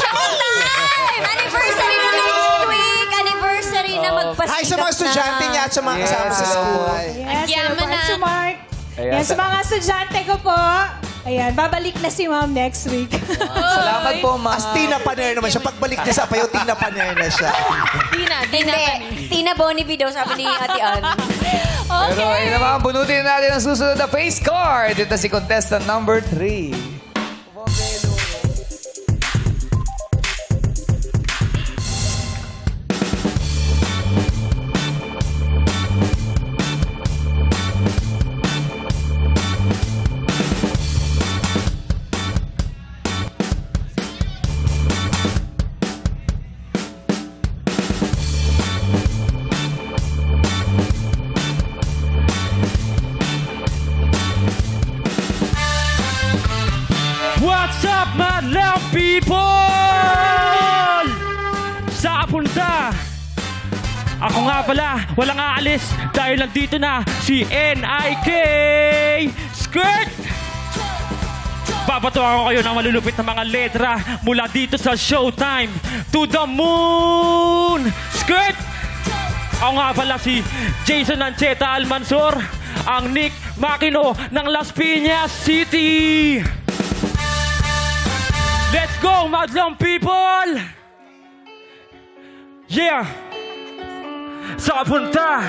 Showtime! Anniversary na next week! Anniversary na magpasikat na. Hi sa mga estudyante niya at sa mga kasama sa school. Yes, yaman na. Si Mark. Yan, sa mga estudyante ko po. Ayan, babalik na si Ma'am next week. Salamat po, Ma'am. As Tina Paner naman siya. Pagbalik niya sa Apayao, Tina Paner na siya. Tina Bonibi daw, sabi ni Ate Ann. Pero ayun naman, bunutin natin ang susunod na face card. Ito si contestant number 3. What's up, my love people? Sa punta. Ako nga pala, walang aalis dahil nandito na si NIK Skirt. Babatuhan ko kayo ng malulupit na mga letra mula dito sa Showtime to the Moon. Skirt! Ako nga pala si Jason Ancheta Almansor, ang Nick Makino ng Las Piñas City. Let's go, madlang people! Yeah! Sa kapunta!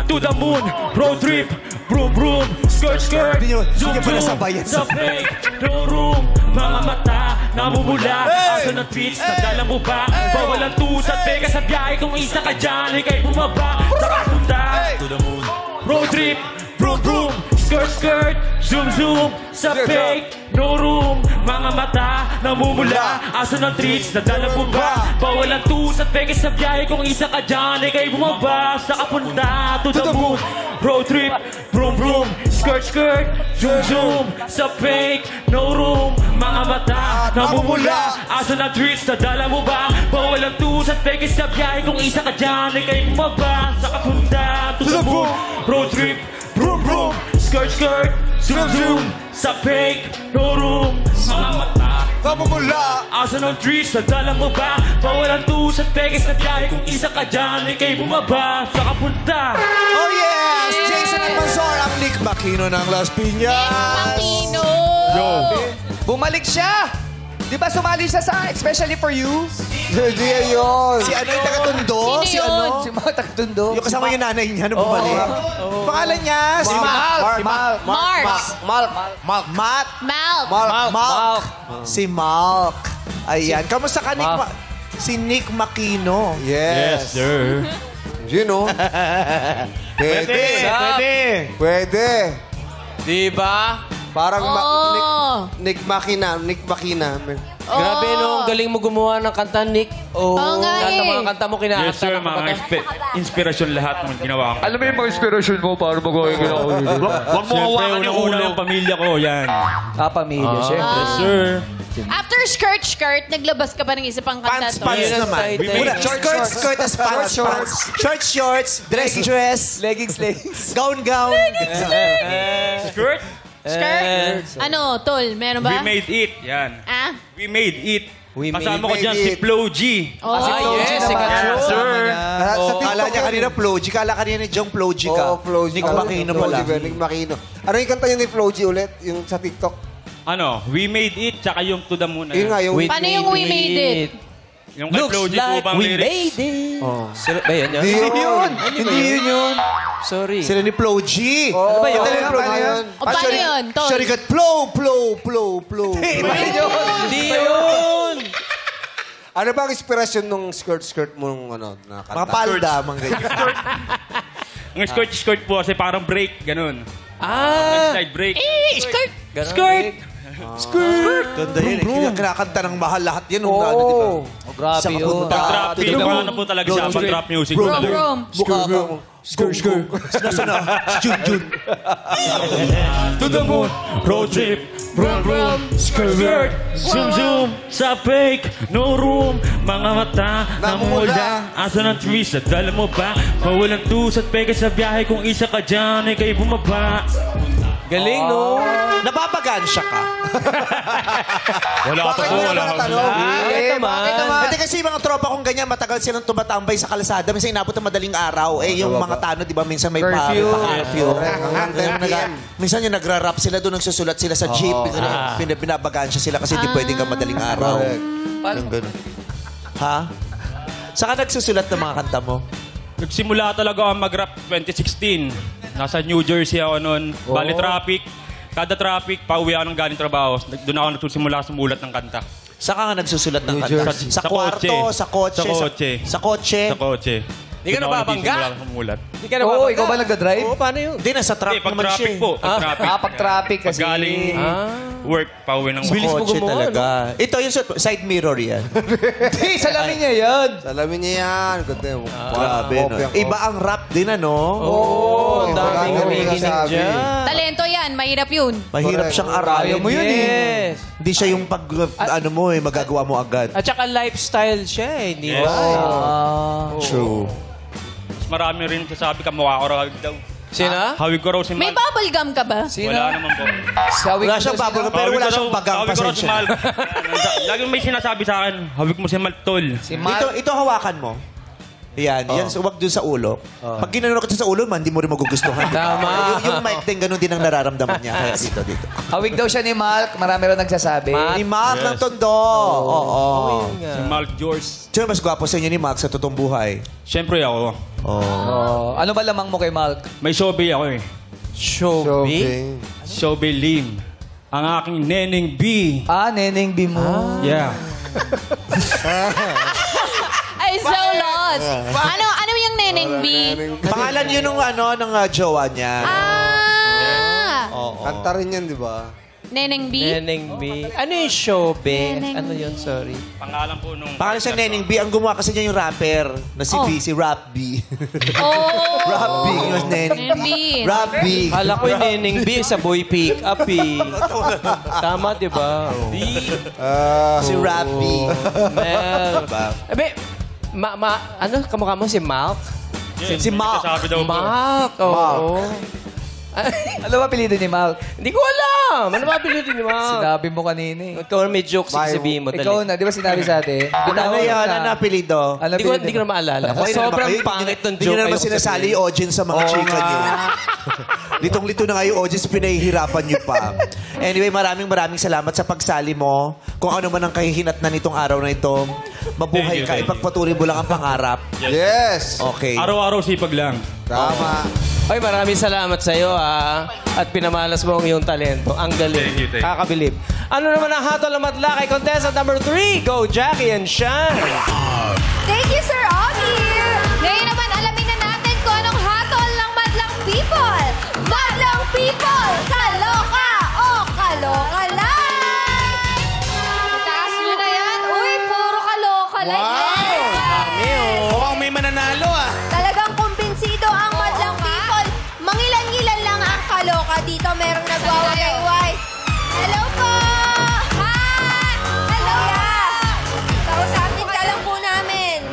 To the moon, road trip, vroom vroom, skirt skirt, zoom zoom, sa fake, no room, mga mata, namumula, aso ng tweets, nagdala mo ba? Bawal ang tusat, peka sa biyahe, kung isa ka dyan, ikay bumaba, sa kapunta, to the moon, road trip, vroom vroom, skirt skirt, zoom zoom, sa fake, no room, mga mata, namumula, aso ng treats, nadala mo ba? Bawal ang tusat, peke sa biyahe, kung isa ka dyan, ikay bumaba, sa kapunta, to the moon, road trip, vroom vroom, skirt skirt, zoom zoom, sa fake, no room, mga mata, namumula, aso ng treats, nadala mo ba? Bawal ang tusat, peke sa biyahe, kung isa ka dyan, ikay bumaba, sa kapunta, to the moon, road trip, vroom vroom, skirt skirt, zoom zoom, sa fake, no room, mga mata, namumula, asa ng trees, nadala mo ba? Bawal ang tusat, peke sa biyahe, kung isa ka dyan, ikay bumaba, sa kapunta. Oh yes! Jason Almanzor, ang Nick Makino ng Las Piñas. Yo. Bumalik siya! Di ba sumali siya sa Especially For You? Hindi yun. Si ano yung taga-tundo? Si ano? Si mga taga-tundo. Yung kasama yung nanay niya nung bumalik. Pangalan niya? Si Malk. Si Malk. Ayan. Kamusta ka, Nick? Si Nick Makino. Yes. sir. You know. Pwede. Diba? Parang Nick Makina. Grabe no, galing mo gumawa ng kanta, Nick. Oo nga Lahat ng eh. mga kanta mo kinakanta. Yes sir, mga inspirasyon lahat ng ginawa ko. Alam mo yung mga inspiration mo para magawin ko na ako. Huwag mo hawakan yung ulo ng pamilya ko, yan. Pamilya, syempre. Yes sir. After skirt, naglabas ka pa ng isa pang kanta. Pants naman. Skirt as pants. Shorts, dress. Leggings. Gown. Skirt? Skirt? Ano, Tol? Meron ba? We made it. Yan. Ah? We made it. We Kasama ko made dyan si it. Flo G. Oh. Yes, sikat yun. Sir. Kala niya kanina Flo G. Kala kanina ni Jong Flo G ka. Oo, Flo G. Nick Makino pala. Nick Makino. Ano yung kanta yung ni Flo G ulit? Yung sa TikTok? Ano? We made it. Tsaka yung to the moon. Yun nga, yung... Paano yung we made it? Yung kay Flo G po bang lyrics? made it. Ba yan yan? Hindi yun. Sorry. Sila ni Flo G. Ano ba yun? Ito yung Flo G. O paano yun, Tol? Sorry, got flow. Hindi yun. Ano ba ang inspirasyon nung skirt mo nung ano, na kanta? Mga palda, mga ganyan. Ang skirt po kasi parang break. Ganun. Slide break. Skirt! Skirt! Ganda yun. Kinakanta ng mahal lahat yan. Di ba? Grabe Sa yun. kapunta. Trap. Ano po talaga siya. Pag-trap music. Brom. Mukha mo. Skirt. Nasaan na? Si Jun. To the moon, road trip, vroom, skirt, zoom, sa fake, no room, mga mata, namumula, asa ng twist, at dala mo ba? Mawalang tusat, peke sa biyahe, kung isa ka dyan, ay kayo bumaba. Galing, no? Napapagansya ka. Wala ka po, wala ka po. Bakit naman? Hindi kasi yung mga tropa kong ganyan, matagal silang tumatambay sa kalsada. Minsan inabot ng madaling araw. Yung mga tano, di ba, minsan may Curfew. curfew. Minsan yung nagra-rap sila doon, nagsusulat sila sa jeep. Binabagansya sila kasi di pwedeng ka madaling araw. Yung ganun. Ha? Saan ka nagsusulat ng mga kanta mo? Nagsimula talaga ako mag-rap 2016. Nasa New Jersey ako noon. Bali traffic. Kada traffic, pauwi ako ng galing trabaho. Doon ako nagsimula sumulat ng kanta. Saan ka nga nagsusulat ng kanta? Sa kwarto, sa kotse. Sa kotse. Sa kotse. Sa kotse. Hindi ka nababangga? Hindi ka nababangga? Oo, ikaw ba nagdadrive? Oo, paano yun? Hindi, nasa truck pag naman traffic siya. po. Pag traffic. Pag traffic kasi. Pag galing work, pauwi ng Sa kotse talaga. Ito yung side mirror yan. Hindi, salamin niya yan. Salamin niya yan. Ganda yung Grabe, no? Iba ang rap din, ano? Oo, ang daming nakikinig dyan. Talento yan, mahirap yun. Mahirap siyang aralin. Ayaw mo yun eh. Hindi siya yung pag, ano mo eh, magagawa mo agad. At saka lifestyle siya eh, di ba? True. Marami rin sasabi ka, mukha ko raw daw. Sino? Hawig ko raw si May Mal. bubble gum ka ba? Wala naman po. Wala siyang bubble, pero wala siyang bagang Hawig ko raw si pasensya. Mal. Laging may sinasabi sa akin, hawig mo si Mal, tol. Ito hawakan mo. Yan, yan, so wag dun sa ulo. Pag ginano ka sa ulo, man, hindi mo rin magugustuhan. Tama. yung mic din, ganun din ang nararamdaman niya. Kaya dito. Hawig daw siya ni Mark. Marami rin nagsasabi. Ni Mark ng Tondo. Oo. Si Mal George. Sino mas gwapo sa inyo ni Mark sa totoong buhay? Siyempre ako. Oh. Ano ba lamang mo kay Mark? May showbiz ako eh. Showbiz? Showbiz Lim. Ang aking neneng B. Neneng B mo. Yeah. Ay, so lost. Ano yung Neneng B? Pangalan yun ng jowa niya. Kanta rin yan, di ba? Neneng B? Neneng B. Ano yung showbiz? Neneng Ano yun? Sorry. Pangalan po nung... Pangalan siya Neneng B. Ang gumawa kasi niya yung rapper na si B, si Rap B. Oh. Rap B, yung Neneng B. Rap B. Kala ko yung Neneng B sa boy pick up eh. Tama, di ba? Si Rap B. Mel. Ebe, ano kamukha mo si Mark? Si Mark. Sabi daw po. Mark, oo. Ano ba apelido ni Mark? Hindi ko alam. Ano ba apelido ni Mark? Sinabi mo kanina eh. Ikaw may joke sabihin mo. Dali. Ikaw na, di ba sinabi sa atin? Ano yan? Ano apelido? Hindi ko na maalala. Sobrang pangit ng joke. Hindi na naman sinasali yung audience sa mga chika niyo. Litong-lito na nga yung audience, pinahihirapan niyo pa. Anyway, maraming salamat sa pagsali mo. Kung ano man ang kahihinatnan nitong araw na ito, mabuhay ka, ipagpatuloy mo lang ang pangarap. Yes! Okay. Araw-araw sipag lang. Tama. Ay, maraming salamat sa iyo at pinamalas mo ang iyong talento. Ang galing. Thank you. Kakabilib. Ano naman ang hatol na matla kay contestant number 3? Go, Jackie and Sean! Thank you, Sir Augie! Ngayon naman, alamin na natin kung anong hatol ng Madlang People! Madlang People! Kaloka o kaloka lang! Taas nyo na yan. Uy, puro kaloka lang. Mukhang may mananalo Talagang kumbinsido ang Madlang People. Mangilan-ngilan lang ang kaloka dito. Merong nagwawagayway. Hello po! Hi! Hello! Kausapin ka lang po namin.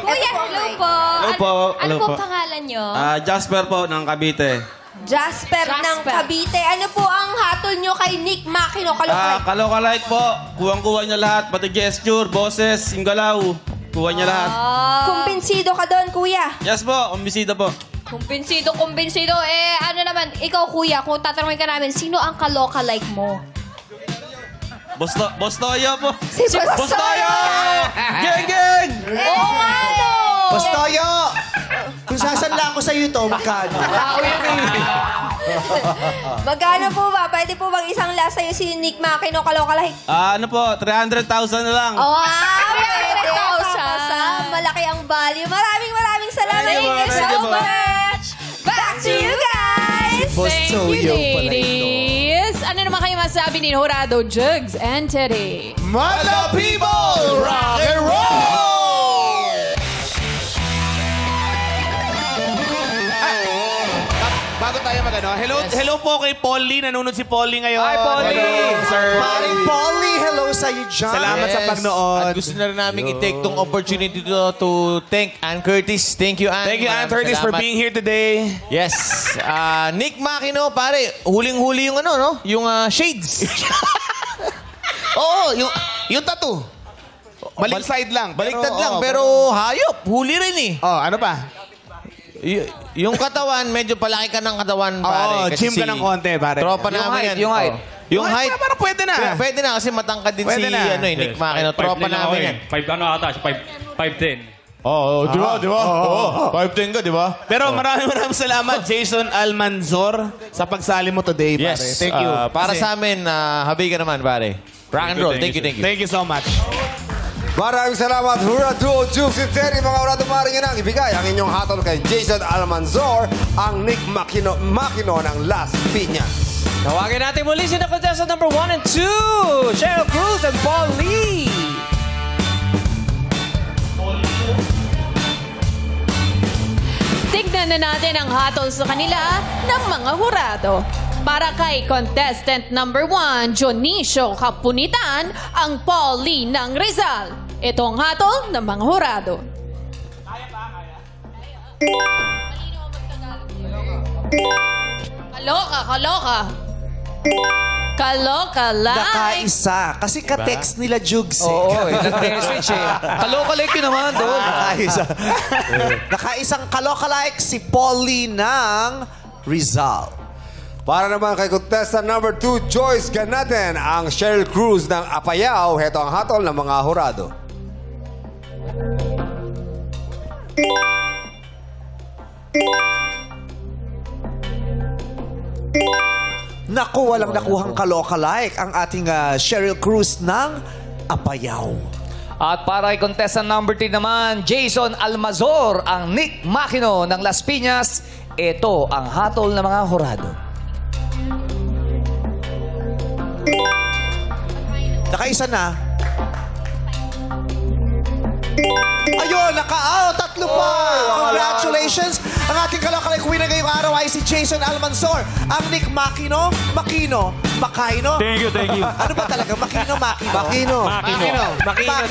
Kuya, hello po. Hello po. Ano Hello po po. pangalan nyo? Jasper po ng Cavite. Jasper ng Cavite. Ano po ang hatol nyo kay Nick Makino? Kaloka Light po. Kuwang-kuha niya lahat. Pati gesture, boses, yung galaw. Kuha niya lahat. Kumbinsido ka doon, kuya. Yes po, umbisida po. Kumbinsido. Ano naman, ikaw kuya, kung tatanungin ka namin, sino ang kaloka like mo? Boss Toyo po. Si Boss Toyo! Geng! Oo nga, no! Boss Toyo! Kung sasanla ako sa'yo ito, magkano? Magkano po ba? Pwede po bang isang last sa'yo si Nick Makino, kaloka like? Ano po, 300,000 na lang. Wow! 300,000! Malaki ang value. Maraming salamat. Thank you so po. much! Back to you guys! Boss Thank Toyo you, pala ito. ladies! Ano naman kayo masabi ni Jurado, Jugs, and Teddy? Madlang People, rock and roll! Bago tayo magano, hello po kay Polly. Nanonood si Polly ngayon. Hi, Polly! Hello, sir. Paring Polly, hello sa'yo dyan. Salamat sa pagnood. At gusto na rin namin i-take tong opportunity to thank Ann Curtis. Thank you, Ann. Thank you, Ann Curtis, for being here today. Yes. Nick Makino, pare, huling-huli yung yung shades. Oo, yung tattoo. Baliktad lang. Baliktad lang, pero hayop. Huli rin eh. Oh, ano pa? Yung katawan, medyo palaki ka ng katawan, pare. Oo, gym ka ng konti, pare. Tropa namin yan. Yung height. Yung height. Parang pwede na. Pwede na kasi matangkad din Pwede si na. Nick Makino. Tropa namin yan. 5'10". Oo, di ba? Di ba? Oo, 5'10" ka, di ba? Pero maraming salamat, Jason Almanzor, sa pagsali mo today, pare. Yes. Thank you. Para sa amin, habay ka naman, pare. Rock and roll. Thank you. Thank you so much. Maraming salamat, Hura Duo, Jukes and Terry. Mga Hurado Mari nyo nang ibigay ang inyong hatol kay Jason Almanzor, ang Nick Makino ng Las Piñas. Tawagin natin muli si the contestant number 1 and 2, Cheryl Cruz and Paul Lee. Tignan na natin ang hatol sa kanila ng mga hurado. Para kay contestant number 1, Dionisio Kapunitan, ang Paul Lee ng Rizal. Ito ang hatol ng mga hurado. Kaloka lang. Nakaisa. Kasi ka-text nila Jugs eh. Oo, nag-message eh. Kaloka-like yun naman doon. Nakaisa. Nakaisang kaloka-like si Paulie ng Rizal. Para naman kay contestant number 2, Joyce Ganaten, ang Cheryl Cruz ng Apayao. Heto ang hatol ng mga hurado. Naku, walang nakuhang kaloka-like ang ating Cheryl Cruz ng Apayao. At para kay contestant number 3 naman, Jason Almanzor, ang Nick Makino ng Las Piñas. Ito ang hatol ng mga hurado. Nakaisa na. Ayun, naka-out. Tatlo pa. Congratulations. Ang ating kaloka-like winner ngayong araw ay si Jason Almanzor. Ang Nick Makino. Makino. Thank you. Ano ba talaga? Makino. Makino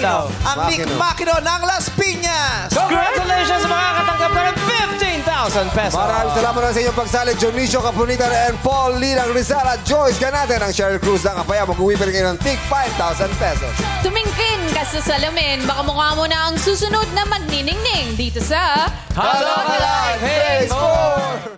daw. Ang Nick Makino ng Las Piñas. Congratulations sa mga katanggap na ng 15,000 pesos. Maraming salamat na sa inyong pagsali, Dionisio Kapunitan and Paul Lee ng Rizal at Joyce Ganaten ng Cheryl Cruz ng Apayao. Mag-uwi pa rin kayo ng tig 5,000 pesos. Tumingkin ka sa salamin. Baka mukha mo na ang susunod na magniningning dito sa Kaloka-like Phase 4!